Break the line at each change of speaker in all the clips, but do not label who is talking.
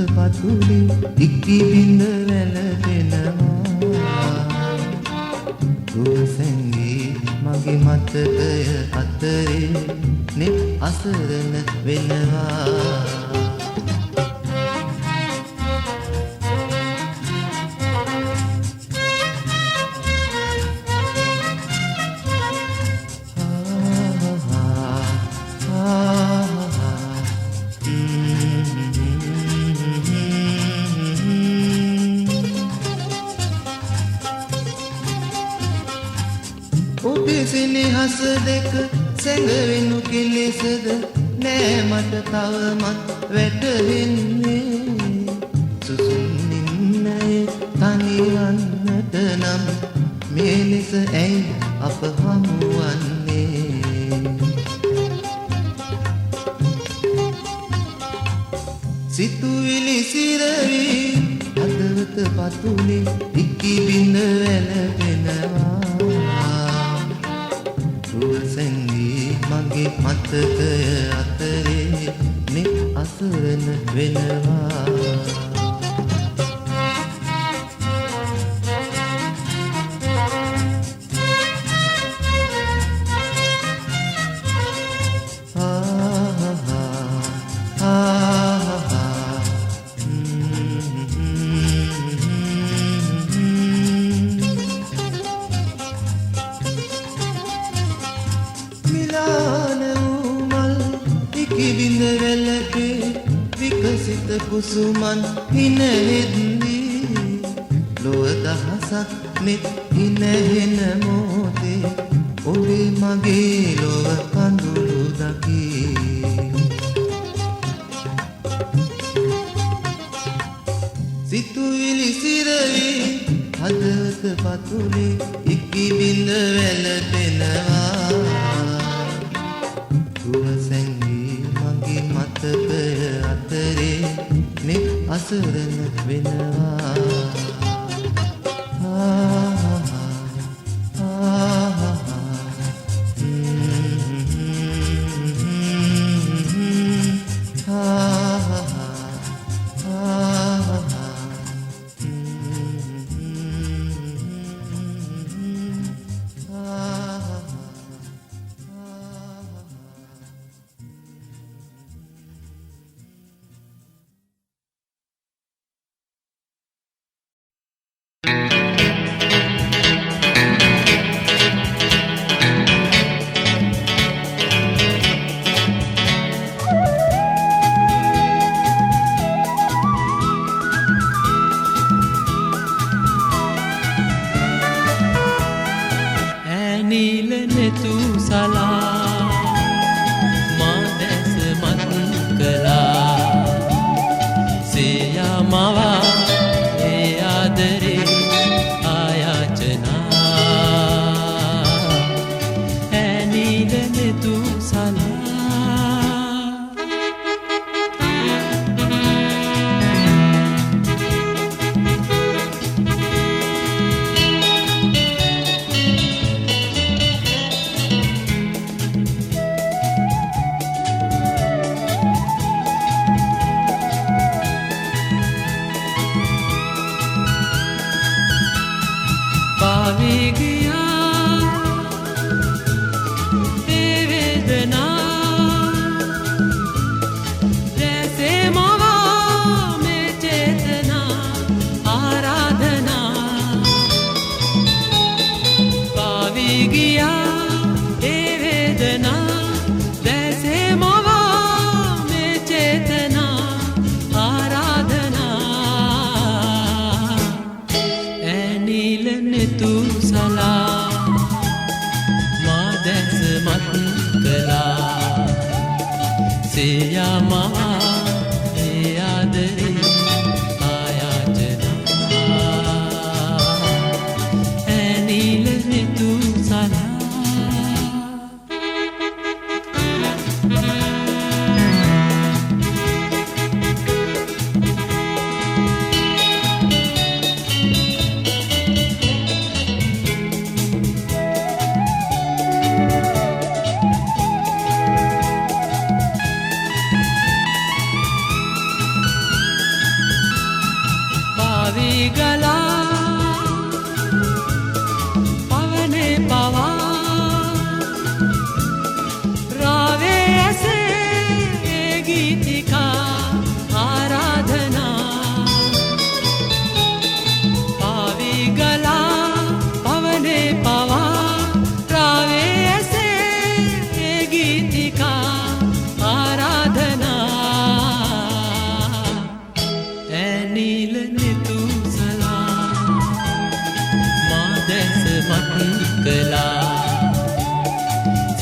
පතුලි ඉක්කි බිඳ වැළපෙනවා දුවසැඟී මගේ මතකය අතරේ නෙත් අසරණ වෙනවා සිනහස දෙක සැඟවෙනු කෙලෙසද නෑ මට තවමත් වැටහෙන්නේ සුසුම් නින්නයේ තනිවන්නට නම් මේ ලෙස ඇයි අප හමුවන්නේ සිතුවිලි සිරවි හදවත පතුලි ඉක්කි බිඳ වැළපෙනවා දුවසැඟී මගේ මතකය අතරේ නෙත් අසරණ වෙනවා කුසුමන් හිනෙද්දී ලොව දහසක් නෙත් හිනෙහෙන මොහොතේ ඔබේ මගේ ලොව කඳුළු දකී සිතුවිලි සිරවි හදවත පතුලේ ඉක්කි බිඳ වැළපෙනවා දුවසැඟී මගේ මතකය අතරේ නෙත් අසරණ වෙනවා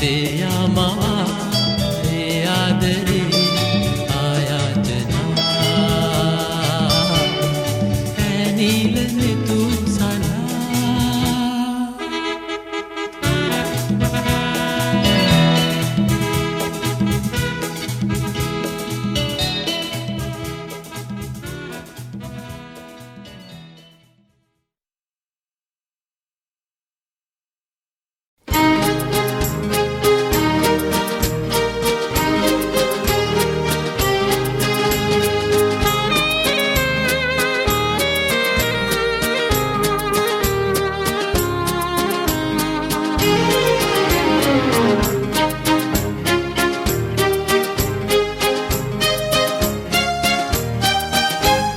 තේයාමා ඒ ආදරේ ආයාචනා ඇනීල නෙතුම් සලා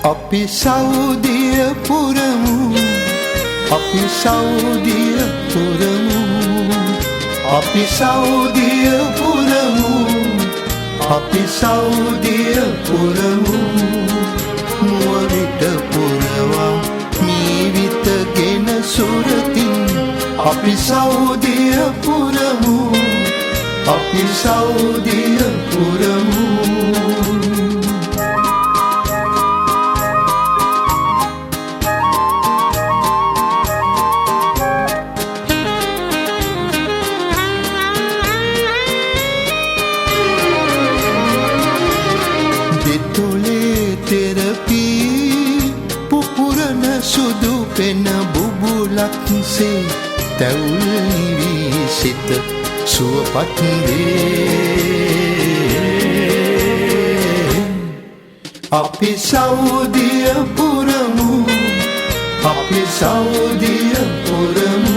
අපි සෞදිය පුරමු අපි සෞදිය පුරමු අපි සෞදිය පුරමු අපි සෞදිය පුරමු මුවවිට පුරවා මීවිතගෙන සුරතින් අපි සෞදිය පුරමු අපි සෞදිය පුරමු පෙන බුබුලක්සේ තැවුල් නිවී සිත සුවපත් වේ අපි සෞදිය පුරමු අපි සෞදිය පුරමු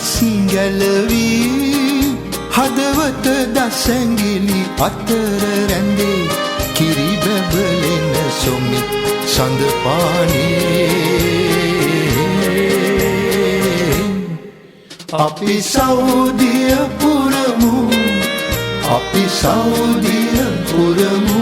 සිංගලවී හදවත දසැඟිලි අතර රැඳේ කිරි බැබලෙන සොමි සඳ පානේ අපි සෞදිය පුරමු අපි සෞදිය පුරමු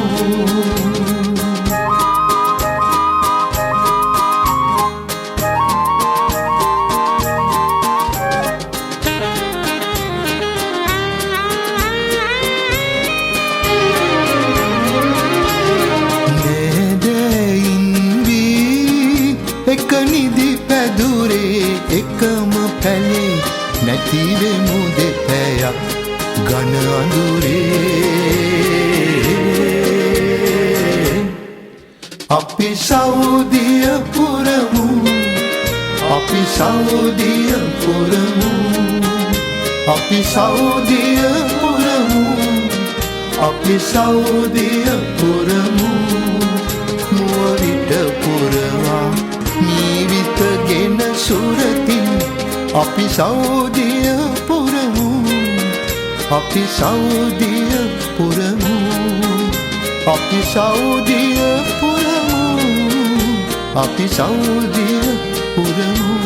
එකම පැලේ නැතිවෙමු දෙපැයක් ගන අඳුරේ අපි සෞදිය පුරමු අපි සෞදිය පුරමු අපි සෞදිය පුරමු අපි සෞදිය පුරමු මුවවිට පුරවා නීවිතගෙන සුරතින් අපි සෞදිය පුරමු අපි සෞදිය පුරමු අපි සෞදිය පුරමු අපි සෞදිය පුරමු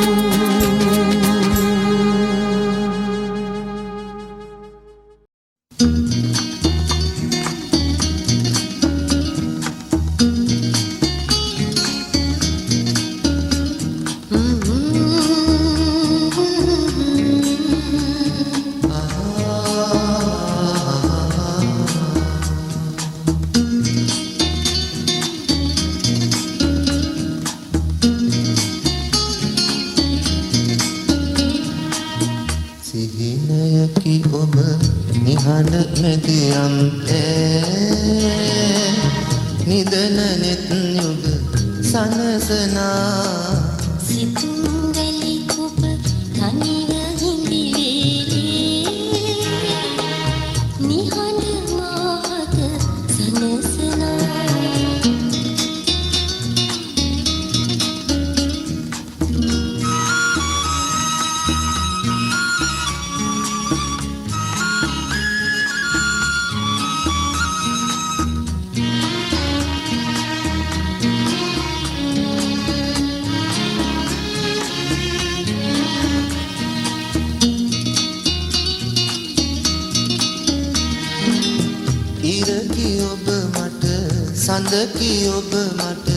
නොදකි ඔබ මට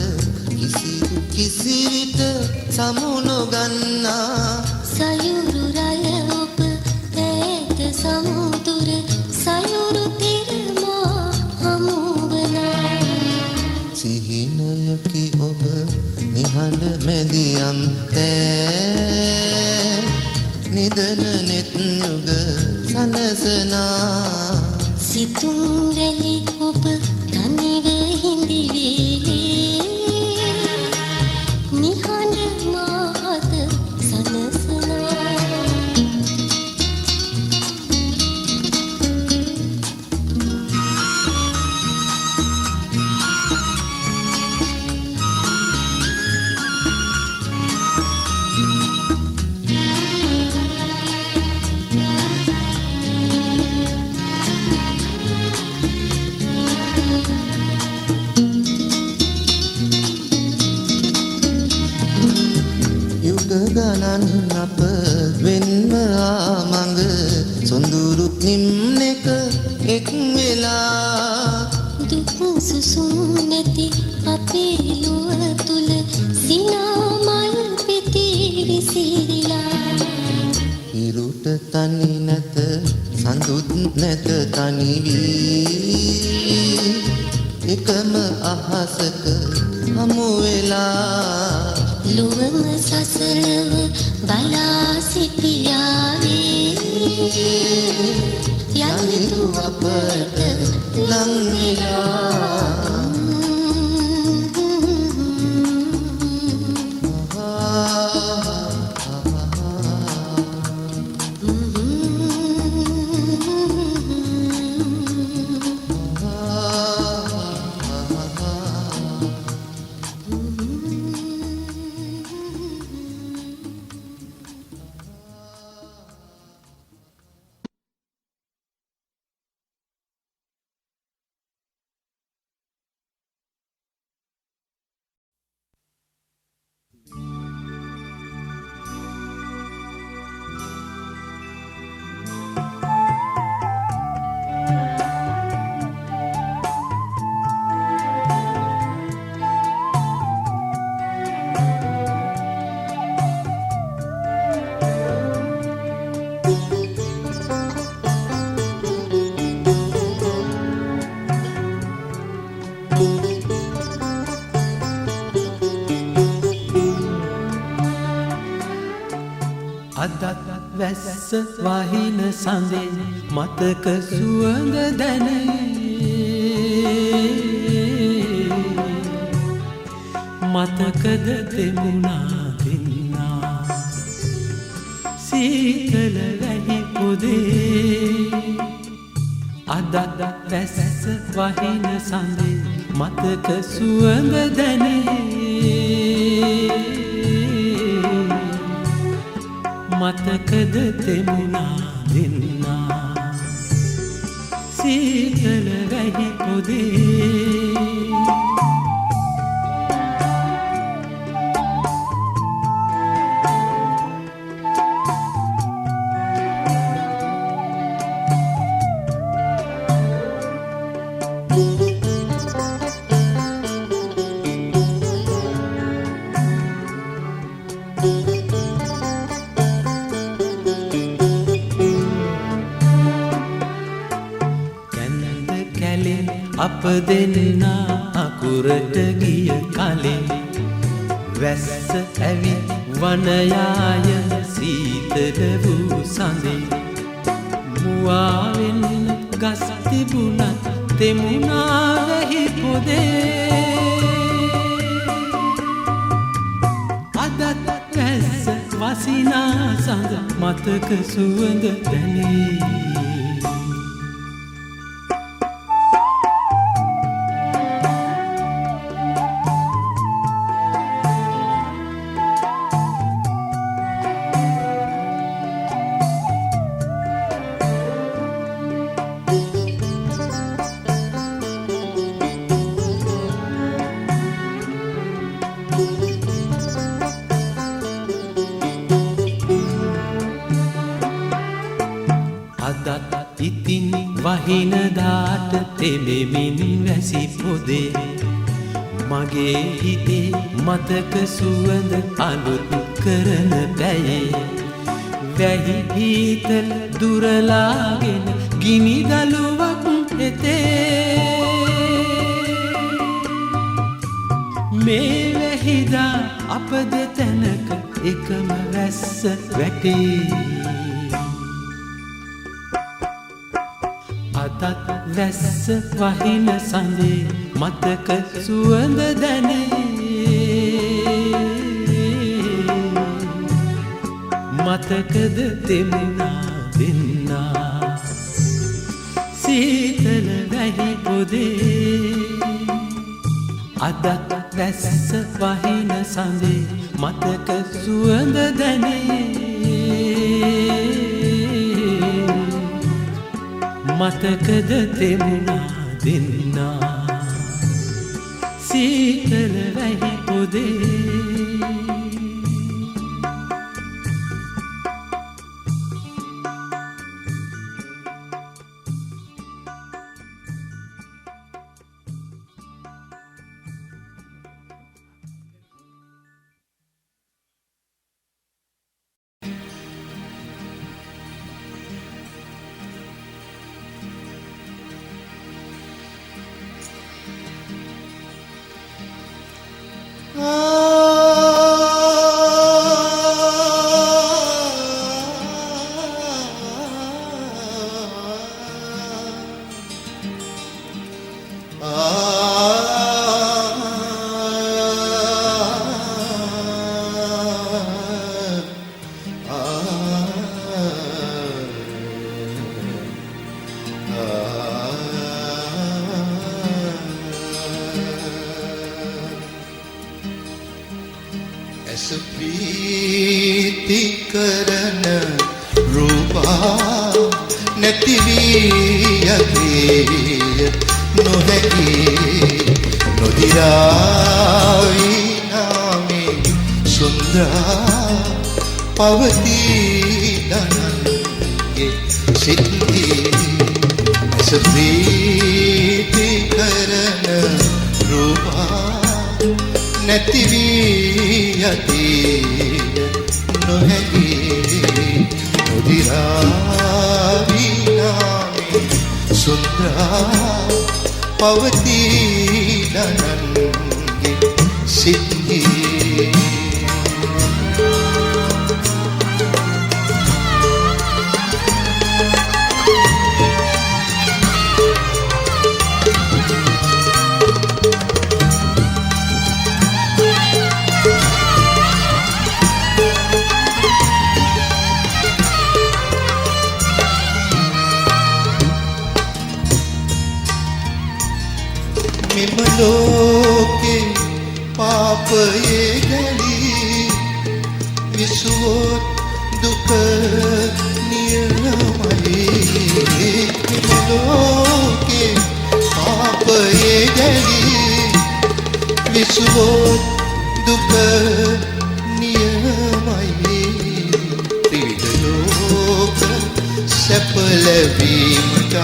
කිසිදු කිසිවිට සමු නොගන්නා
සයුරු රය ඔබ ඈත සමුදුර සයුරු තිරමා හමුවනා
සිහිනයකි ඔබ නිහඬ මැදියම් තෑ නිදන නෙත් යුග සනසනා
සිතුම් රැලි ඔබ තනිව හිඳිවේ නිහඬ මාහත සනසනා
ගණන් අප වෙන්ව ආමඟ සොඳුරු නිම්නෙක එක් වෙලා
දුක් සුසුම් නැති අපේ ලුව තුල සිනාමල් පිති විසිරිලා
ඉරුට තනි නැත සඳුත් නැත තනි වී එකම අහසක හමු වෙලා
ලුවම සසලව බලා සිටියාවේ යලිතු අපට
ලං වෙලා
වැස්ස වහින සඳේ මතක සුවඳ දැනේ මතකද දෙමුණා දෙන්නා සීතල වැහි පොදේ අදත් වැස්ස වහින සඳේ මතක සුවඳ දැනේ මතකද දෙමුණා දෙන්නා සීතල වැහි පොදේ අප දෙන්නා අකුරට ගිය කලින් වැස්ස ඇවිත් වනයාය සීතල වූ සඳේ මුවාවෙන් ගස් තිබුණත් තෙමුණා වැහි පොදේ අදත් වැස්ස වසිනා සඳ මතක සුවඳ දැනේ ඉතින් වහිනදාට තෙමෙමින් වැසි පොදේ මගේ හිතේ මතක සුවඳ අලුත් කරන පැයේ වැහි හීතල දුරලාගෙන ගිනි දළුවක් එතේ මේ වැහිදා අප දෙතැනක එකම වැස්ස වැටේ අතත් වැස්ස වහින සඳේ මතක සුවඳ දැනේ මතකද තෙමුණා දෙන්නා සීතල වැහි පොදේ අදත් වැස්ස වහින සඳේ මතක සුවඳ දැනේ මතකද තෙමුණා දෙන්නා සීතල වැහි පොදේ
ප්‍රීති කරන රූපා නැති වී යකේ නොහැකි නොදිරායි නාමේ සුන්දරා පවතී දනන්ගේ සිත්ති ප්‍රීති කරන රූපා නැති වී යකේ නොහැකි නොදිරාවි නාමේ සුන්දරා පවතී දනන්ගේ සිත්හි ලෝකේ පාපයේ ගැලී විසුවොත් දුක නියමයි ලෝකේ පාපයේ ගැලී විසුවොත් දුක නියමයි ත්‍රිවිධ ලෝක සැප ලැබීමට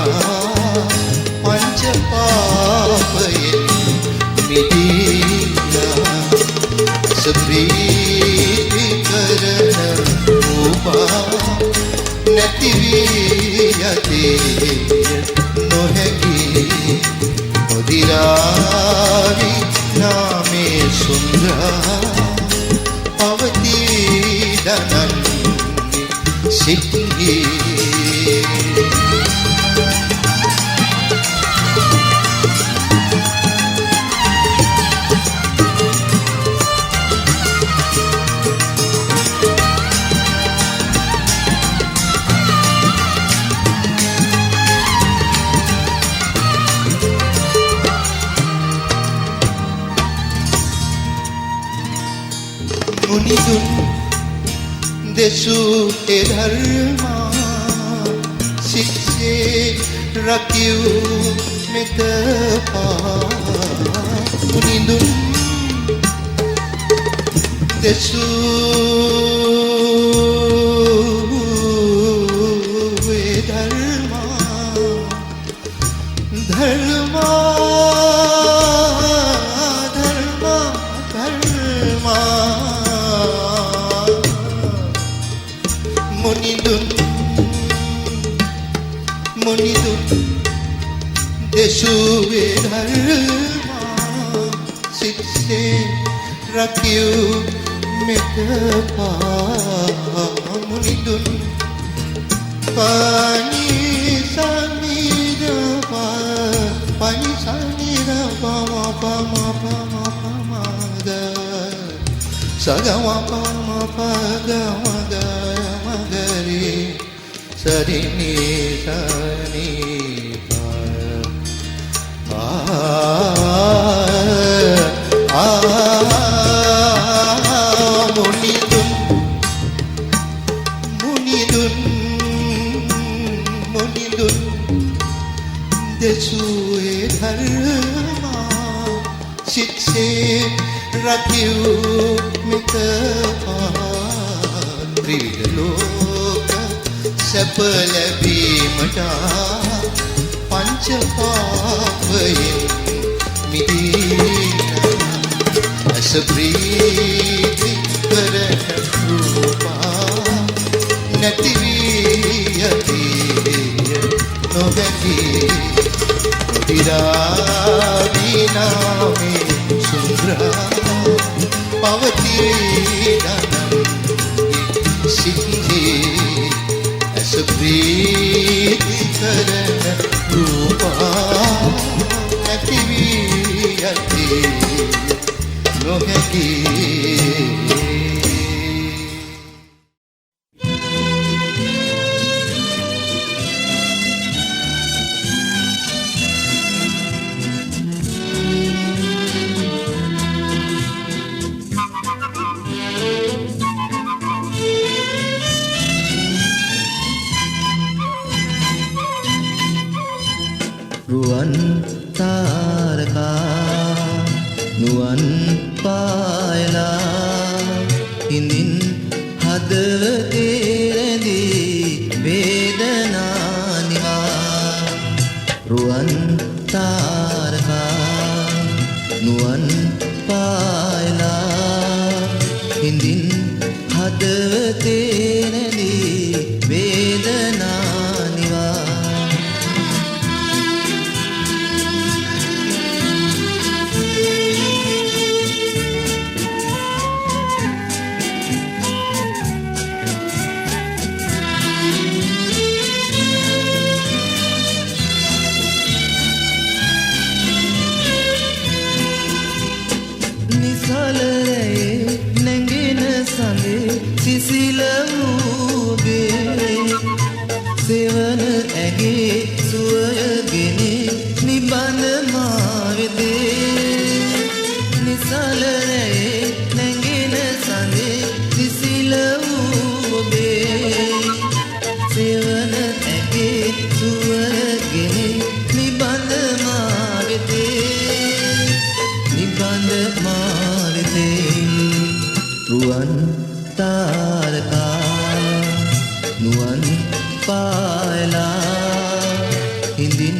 පංච පාපයෙන් මිදීලා සප්‍රීති කරන රූපා නැති වී යතේ නොහැකි නොදිරාවි නාමේ සුන්දරා පවතී දනන්ගේ සිත්හි මුනිදුන් දෙසූ ඒ ධර්මා සික්සේ රකිව් මෙත පා මුනිදුන් දෙසූ ඒ ධර්මා රකිව් මෙත පාමුනිදුන් Sagawapamapagawagari Sarini sani Munidun Munidun Munidun Desue dharma Sitse rakiv mita Triviಧ ලෝක සැප ලැබීමට පංච පාපයෙන් මිදීම අස ප්‍රීති කරන රූපා නැති වී යති නොබැකි විරාදීනාමේ සුන්දරා පවතී සිද්ධි ඇස ප්‍රීති කරන රූපා නැති වී යති නොහැකි
රුවන් තාරකා නුවන් පායලා හිඳින් හදවතේ රැඳී වේදනා නිවා රුවන් තාරකා නුවන් පායලා හිඳින් හදවතේ රැඳී වේදනා නිවා සිසිල වූගේ සෙවන ඇගේ සුවයගෙන නිබඳ මාවෙදේ නිසල රැයේ නැගෙන සඳේ සිසිල වූගේ සෙවන ඇගේ සුවයගෙන නිබඳ මාවෙදේ රුවන් තාරකා නුවන් පායලා හිඳින්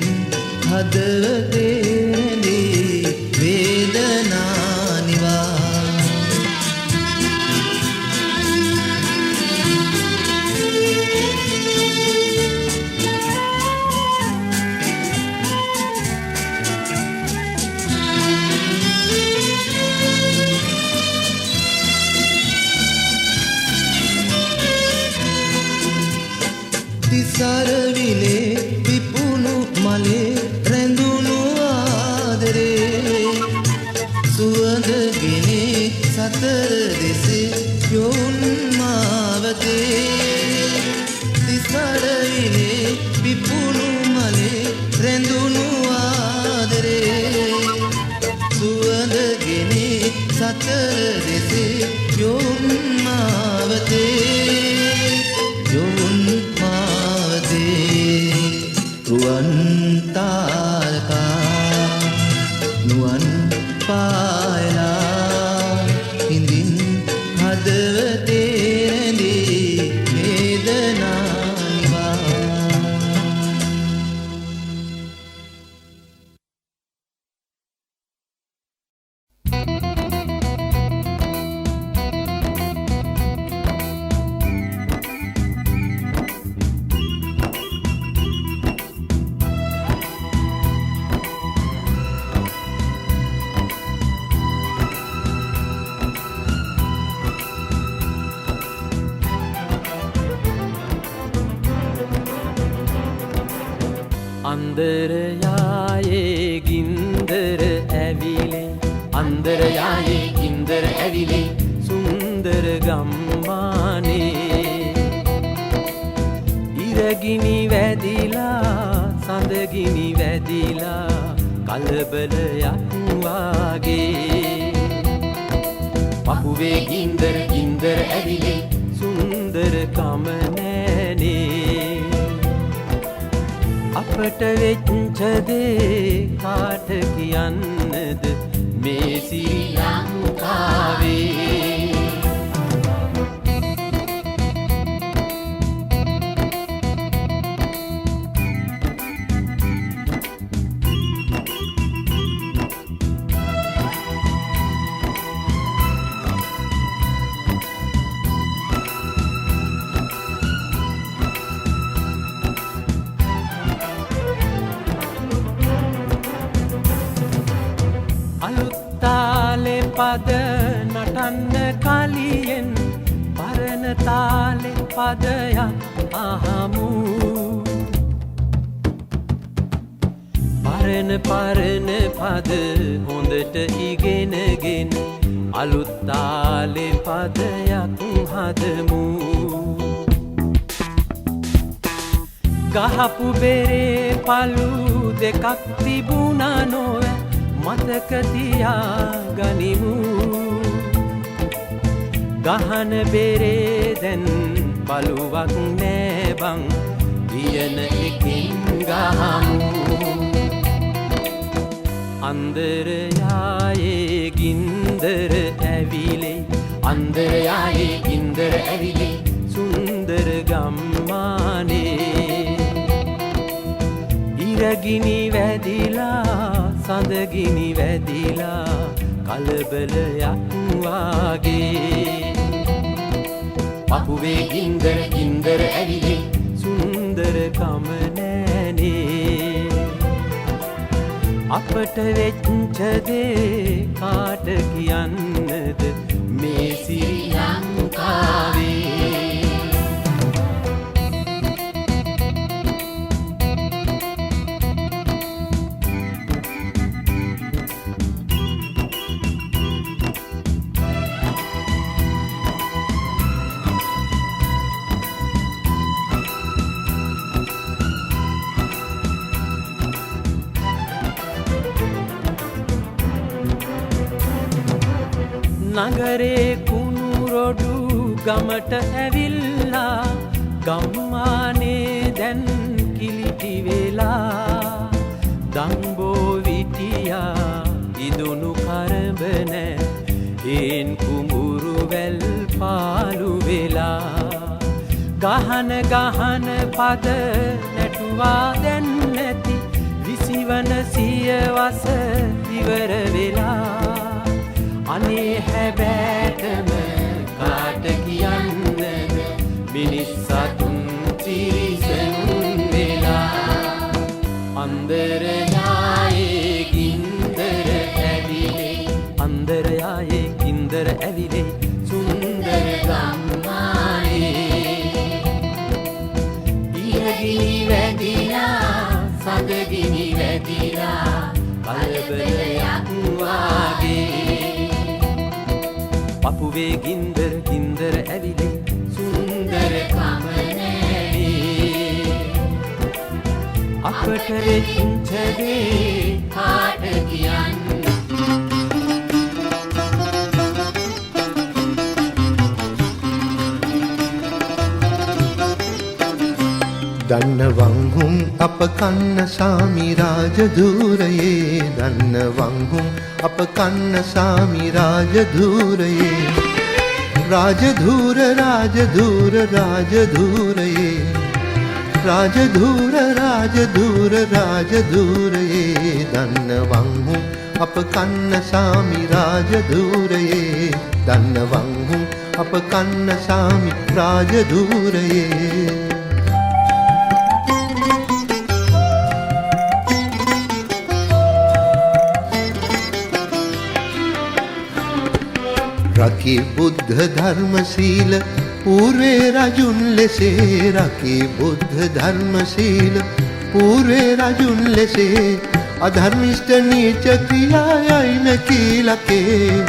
හදවතේ රැඳී වේදනා නිවා සරවිලේ පිපුණු මලේ රැඳුණු ආදරේ සුවඳගෙන සතර දෙසේ යොවුන් මාවතේ සරවිලේ පිපුණු මලේ රැඳුණු ආදරේ සුවඳගෙන සතර දෙසේ යොවුන් මාවතේ යොවුන් රුවන් තා
අන්දරයායේ ගින්දර ඇවිලේ අන්දරයායේ ගින්දර ඇවිලේ සුන්දර ගම්මානේ ඉරගිනි වැදිලා සඳගිනි වැදිලා කලබලයක් වාගේ පපුවේ ගින්දර ගින්දර ඇවිලේ සුන්දර කම නෑනේ අපට වෙච්ච දේ කාට කියන්නද මේ ශ්‍රී ලංකාවේ අලුත්තාලේ පද නටන්න කලියෙන් පරණ තාලේ පදයක් අහමු පරණ පද හොඳට ඉගෙනගෙන අලුත්තාලේ පදයක් හදමු ගහපු බෙරේ පළු දෙකක් තිබුණා නොවැ මතක තියාගනිමු ගහන බෙරේ දැන් පළුවක් නෑ බං වියන එකෙන් ගහමු අන්දරයායේ ගින්දර ඇවිලේ අන්දරයායේ ගින්දර ඇවිලේ සුන්දර ගම්මානේ ඉරගිනි වැදිලා සඳගිනි වැදිලා කලබලයක් වාගේ පපුවේ ගින්දර ගින්දර ඇවිලේ සුන්දර කම නෑනේ අපට වෙච්ච දේ කාට කියන්නද මේ ශ්‍රී ලංකාවේ නගරේ කුණුරොඩු ගමට ඇවිල්ලා ගම්මානේ දැන් කිලිටි වෙලා දම්බෝ විටියා ඉදුණු කරඹ නෑ ඒන් කුඹුරු වැල් පාලු වෙලා ගහන පද නැටුවා දැන් නැති විසිවන සියවස ඉවර වෙලා අනේ හැබෑටම කාට කියන්නද මිනිස් සතුන් තිරිසනුන් වෙලා අන්දරයායේ ගින්දර ඇවිලේ අන්දරයායේ ගින්දර ඇවිලේ සුන්දර ගම්මානේ ඉරගිනි වැදිලා සඳගිනි වැදිලා කලබලයක් වාගේ පපුවේ ගින්දර ගින්දර ඇවිලේ සුන්දර කම නෑනේ අපට වෙච්ච දේ කාට කියන්න
දන්නවංහුම් අප කන්න සාමි රාජධූරයේ දන්නවංහුම් අප කන්න සාමි රාජධූරයේ රාජධූර රාජධූර රාජධූරයේ රාජධූර රාජධූර රාජධූරයේ දන්නවංහුම් අප කන්න සාමි රාජධූරයේ දන්නවංහුම් අප කන්න සාමි රාජධූරයේ රකී බුද්ධ ධර්ම සීල පූර්වේ රජුන් ලෙසේ රකී බුද්ධ ධර්ම සීල පූර්වේ රජුන් ලෙසේ අධර්මිෂ්ඨ නීච ක්‍රියායයි මැකීලකේ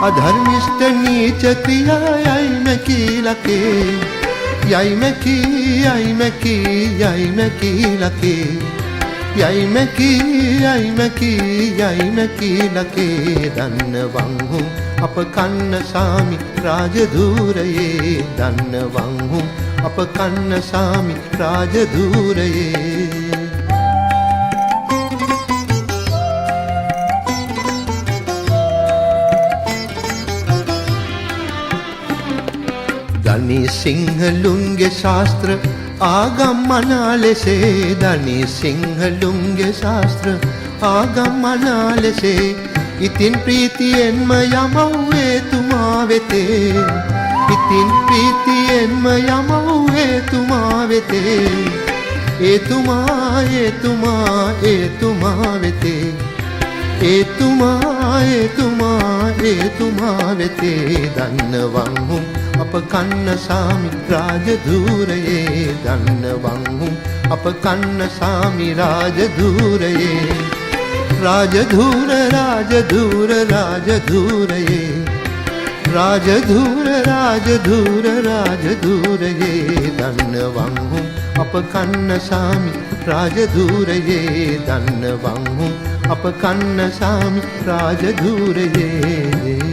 අධර්මිෂ්ඨ නීච ක්‍රියායයි මැකීලකේ යයි මැකීලකේ යයි මැකීලකේ දන්නවංහුම් අප කන්න සාමි රාජධූරයේ දන්නවංහුම් අප කන්න සාමි රාජධූරයේ ධනී සිංහලුන්ගේ ශාස්ත්‍ර ආගම්මනා ලෙසේ ධනී සිංහලුන්ගේ ශාස්ත්‍ර ආගම්මනා ලෙසේ ඉතින් ප්‍රීතියෙන්ම යමව්වේ තුමා වෙතේ ඉතින් ප්‍රීතියෙන්ම යමව්වේ තුමා වෙතේ ඒතුමා වෙතේ ඒතුමා වෙතේ දන්නවංහුම් අප කන්න සාමි රාජධූරයේ දන්නවංහුම් අප කන්න සාමි රාජධූරයේ රාජධූරයේ දන්නවංහුම් අප කන්න සාමි රාජධූරයේ දන්නවංහුම් අප කන්න සාමි රාජධූරයේ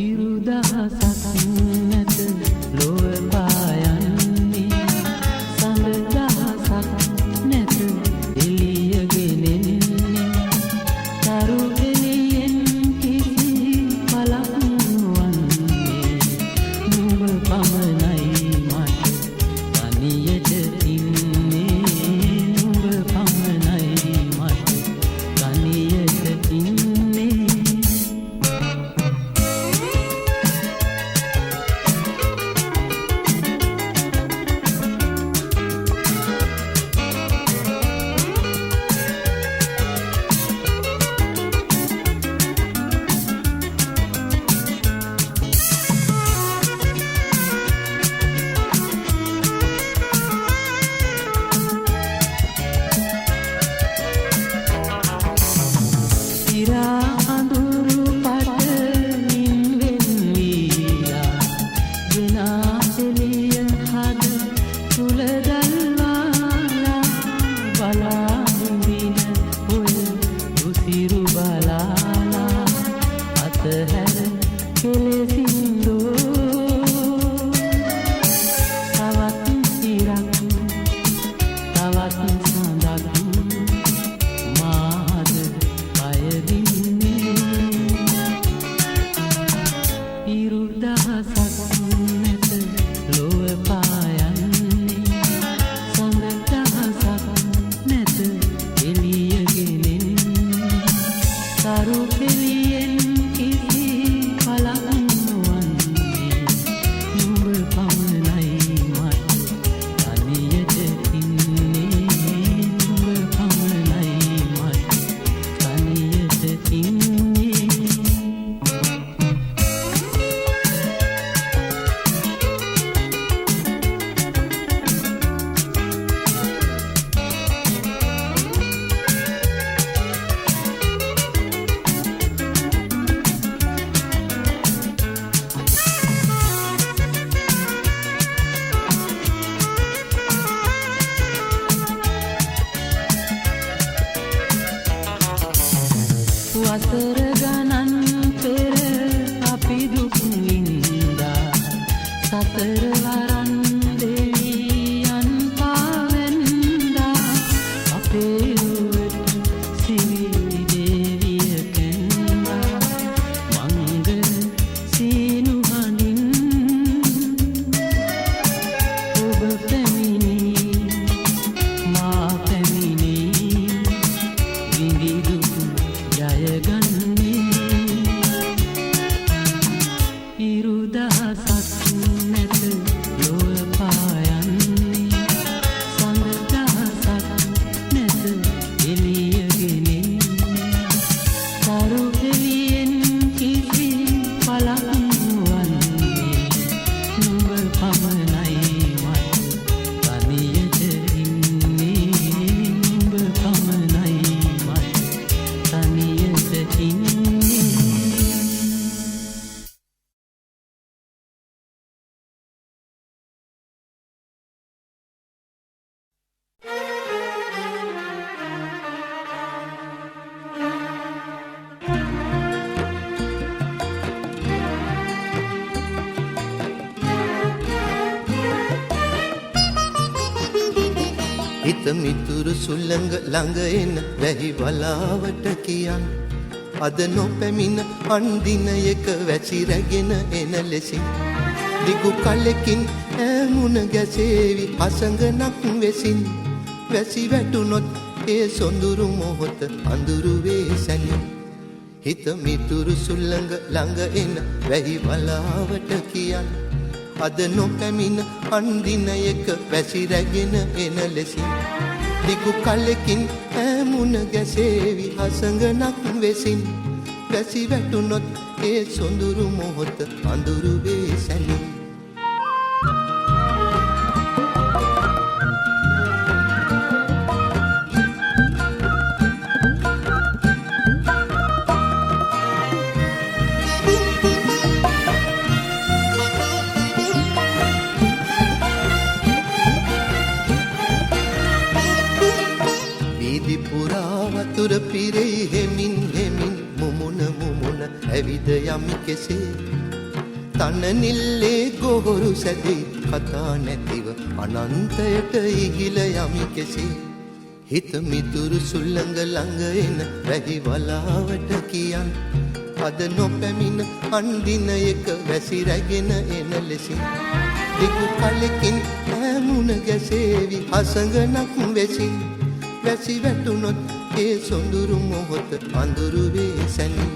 ඉරුදහසක් නැත ලොව පායන්නේ සඳදහසක් නැත එළිය ගෙනෙන්නේ තරු එළියෙන් කිසි පලක් නොවන්නේ නුඹ පමණයි මට තනියට ඉන්නේ නුඹ පමණයි මට තනියට ඉන්නේ සිරා අඳුරු පටමින් වෙන්වීලා ගෙනා එළිය හද තුල දල්වාලා බලා හිඳින ඔය දුසිරු බලාලා අතහැර කෙලෙසින්දෝ තවත් සිරක් තවත් සඳක් මාද අයදින්නේ ඉරුදහසක් නැත ලොව පායන්නේ සඳදහසක් නැත එළිය ගෙනෙන්නේ තරු එළියෙන් කිසි පලක් නොවන්නේ නුඹ පමණයි මට තනියට ඉන්නේ නුඹ පමණයි මට තනියට ඉන්නේ වසර ගණන් පෙර අපි දුක් විඳා සතර වරන් දෙවියන් පාවෙන්දා අපේ රුවට සිවි දේවිය කැන්දා මංගල සීනු හඬින් ඔබ පැමිණි මා පැමිණි විඳි දුක් ජයගන්නේ ඉරුදහසක් නැත ලොව පායන්නේ සඳදහසක් නැත එළිය ගෙනෙන්නේ තරු එළියෙන් කිසි පලක් නොවන්නේ නුඹ පමණයි මට තනියට ඉන්නේ නුඹ පමණයි මට තනියට ඉන්නේ
හිත මිතුරු සුළඟ ළඟ එන වැහි බලාවට කියන් අද නොපැමිණ අන්දිනයක වැසි රැගෙන එන ලෙසින් දිගු කලකින් ඈමුණ ගැසේවි අසඟනක් වෙසින් වැසි වැටුනොත් ඒ සොඳුරු මොහොත අඳුරු වේ සැනින් හිත මිතුරු සුළඟ ළඟ එන වැහි බලාවට කියන් අද නොපැමිණ අන්දිනයක වැසි රැගෙන එන ලෙසින් දිගු කලකින් ඈමුණ ගැසේවි අසඟනක් වෙසින් වැසි වැටුනොත් ඒ සොඳුරු මොහොත අඳුරු වේ සැනින් වතුර පිරෙයි හෙමින් හෙමින් මුමුණ මුමුණ ඇවිද යමි කෙසේ තනනිල්ලේ ගොහොරු සැදී කතා නැතිව අනන්තයට ඉගිල යමි කෙසේ හිත මිතුරු සුල්ලඟ ළඟ එන වැහි වලාවට කියන් අද නොපැමිණ අන්දින එක වැසි රැගෙන එන ලෙසින් දිගු කලකින් ඈමුණ ගැසේවි අසඟනක් වෙසින් වැසි වැටුනොත් ඒ සොඳුරු මොහොත අඳුරු වේ සැනින්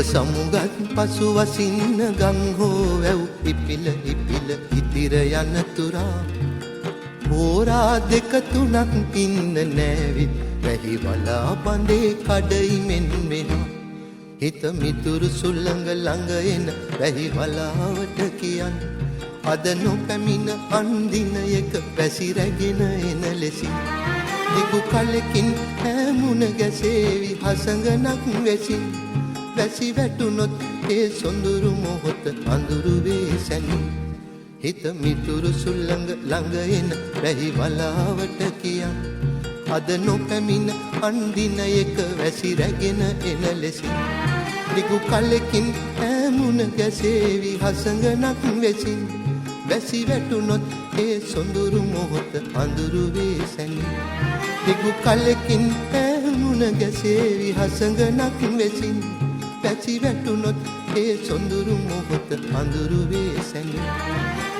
සමුගත් පසු වසින්න ගම් හෝ වැව් ඉපිල ඉපිල ඉතිර යන තුරා හෝරා දෙක තුනක් ඉන්න නෑවිත් වැහි වලා බඳේ කඩයි මෙන් මෙහා හිත මිතුරු සුල්ලඟ ළඟ එන වැහි වලාවට කියන් අද නොපැමිණ අන්දින එක වැසි රැගෙන එන ලෙසින් දිගු කලකින් ඈමුණ ගැසේවි හසඟනක් වෙසින් වැසි වැටුනොත් ඒ සොඳුරු මොහොත අඳුරු වේ සැනින් හිත මිතුරු සුල්ලඟ ළඟ එන වැහි වලාවට කියන් අද නොපැමිණ අන්දින එක වැසි රැගෙන එන ලෙසින් දිගු කලකින් ඈමුණ ගැසේවි හසඟනක් වෙසින් වැසි වැටුනොත් ඒ සොඳුරු මොහොත අඳුරු වේ සැනින් දිගු කලකින් ඈමුණ ගැසේවි හසඟනක් වෙසින් වැසි වැටුනොත් ඒ සොඳුරු මොහොත අඳුරු වේ සැනින්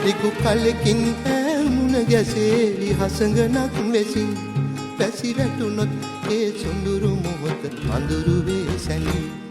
දිගු කලකින් ඈමුණ ගැසේවි හසඟනක් වෙසින් වැසි වැටුනොත් ඒ සොඳුරු මොහොත අඳුරු වේ සැනින්